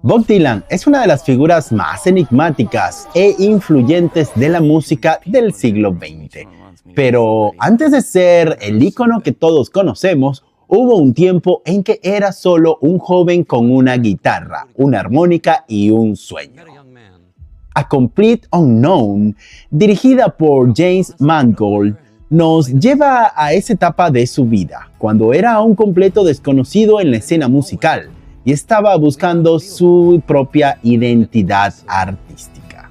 Bob Dylan es una de las figuras más enigmáticas e influyentes de la música del siglo XX. Pero antes de ser el ícono que todos conocemos, hubo un tiempo en que era solo un joven con una guitarra, una armónica y un sueño. A Complete Unknown, dirigida por James Mangold, nos lleva a esa etapa de su vida, cuando era un completo desconocido en la escena musical y estaba buscando su propia identidad artística.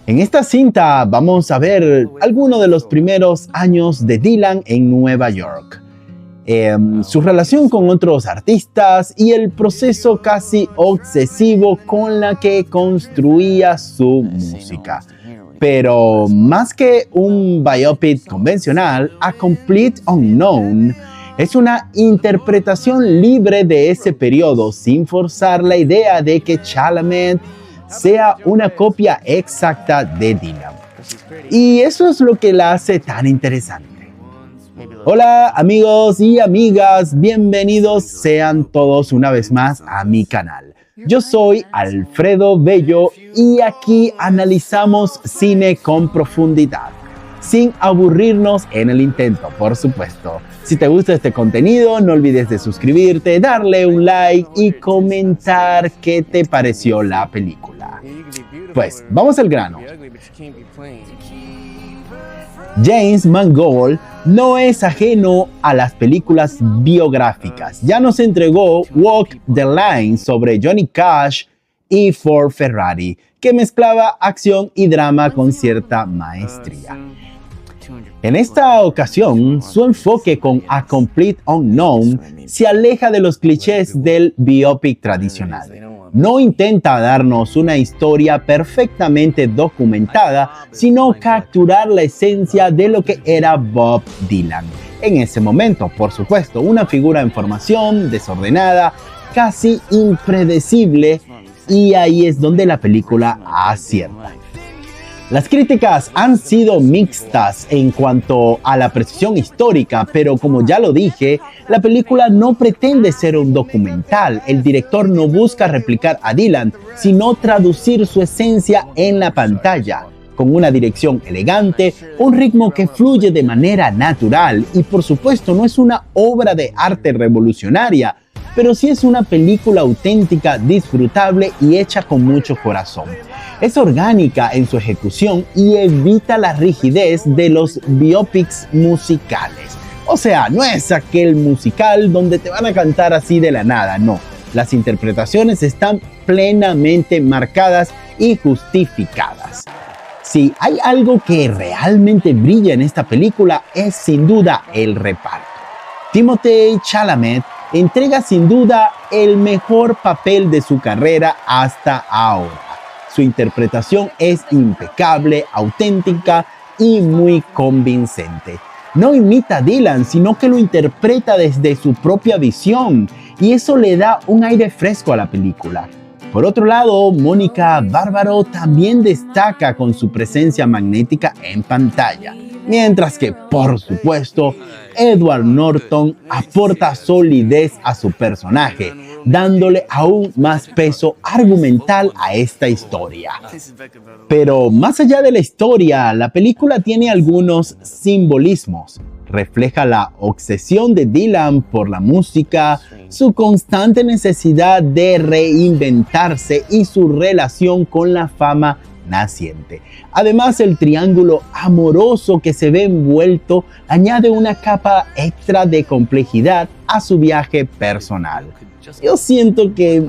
En esta cinta vamos a ver algunos de los primeros años de Dylan en Nueva York, su relación con otros artistas y el proceso casi obsesivo con la que construía su música. Pero más que un biopic convencional, A Complete Unknown es una interpretación libre de ese periodo sin forzar la idea de que Chalamet sea una copia exacta de Dylan. Y eso es lo que la hace tan interesante. Hola amigos y amigas, bienvenidos sean todos una vez más a mi canal. Yo soy Alfredo Bello y aquí analizamos cine con profundidad, sin aburrirnos en el intento, por supuesto. Si te gusta este contenido, no olvides de suscribirte, darle un like y comentar qué te pareció la película. Pues, vamos al grano. James Mangold no es ajeno a las películas biográficas. Ya nos entregó Walk the Line sobre Johnny Cash y Ford Ferrari, que mezclaba acción y drama con cierta maestría. En esta ocasión, su enfoque con A Complete Unknown se aleja de los clichés del biopic tradicional. No intenta darnos una historia perfectamente documentada, sino capturar la esencia de lo que era Bob Dylan. En ese momento, por supuesto, una figura en formación, desordenada, casi impredecible, y ahí es donde la película acierta. Las críticas han sido mixtas en cuanto a la precisión histórica, pero como ya lo dije, la película no pretende ser un documental. El director no busca replicar a Dylan, sino traducir su esencia en la pantalla, con una dirección elegante, un ritmo que fluye de manera natural y por supuesto no es una obra de arte revolucionaria, pero sí es una película auténtica, disfrutable y hecha con mucho corazón. Es orgánica en su ejecución y evita la rigidez de los biopics musicales. O sea, no es aquel musical donde te van a cantar así de la nada, no. Las interpretaciones están plenamente marcadas y justificadas. Si hay algo que realmente brilla en esta película es sin duda el reparto. Timothée Chalamet entrega sin duda el mejor papel de su carrera hasta ahora. Su interpretación es impecable, auténtica y muy convincente. No imita a Dylan, sino que lo interpreta desde su propia visión, y eso le da un aire fresco a la película. Por otro lado, Mónica Bárbaro también destaca con su presencia magnética en pantalla, mientras que, por supuesto, Edward Norton aporta solidez a su personaje, dándole aún más peso argumental a esta historia. Pero más allá de la historia, la película tiene algunos simbolismos. Refleja la obsesión de Dylan por la música, su constante necesidad de reinventarse y su relación con la fama naciente. Además, el triángulo amoroso que se ve envuelto añade una capa extra de complejidad a su viaje personal. Yo siento que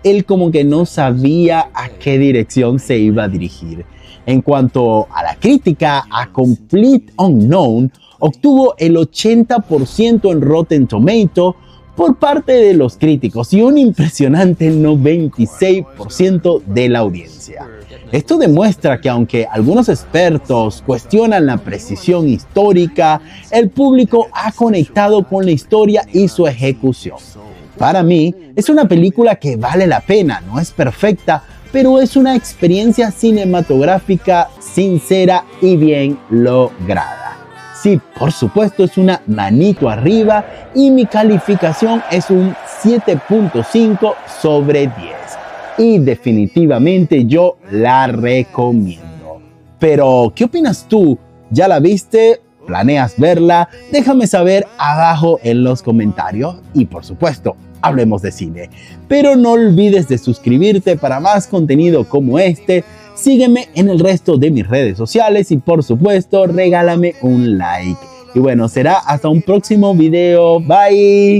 él como que no sabía a qué dirección se iba a dirigir. En cuanto a la crítica, A Complete Unknown obtuvo el 80% en Rotten Tomatoes por parte de los críticos y un impresionante 96% de la audiencia. Esto demuestra que aunque algunos expertos cuestionan la precisión histórica, el público ha conectado con la historia y su ejecución. Para mí, es una película que vale la pena, no es perfecta, pero es una experiencia cinematográfica sincera y bien lograda. Sí, por supuesto, es una manito arriba y mi calificación es un 7.5 sobre 10. Y definitivamente yo la recomiendo. Pero, ¿qué opinas tú? ¿Ya la viste? ¿Planeas verla? Déjame saber abajo en los comentarios y por supuesto, hablemos de cine. Pero no olvides de suscribirte para más contenido como este. Sígueme en el resto de mis redes sociales y por supuesto, regálame un like. Y bueno, será hasta un próximo video. Bye.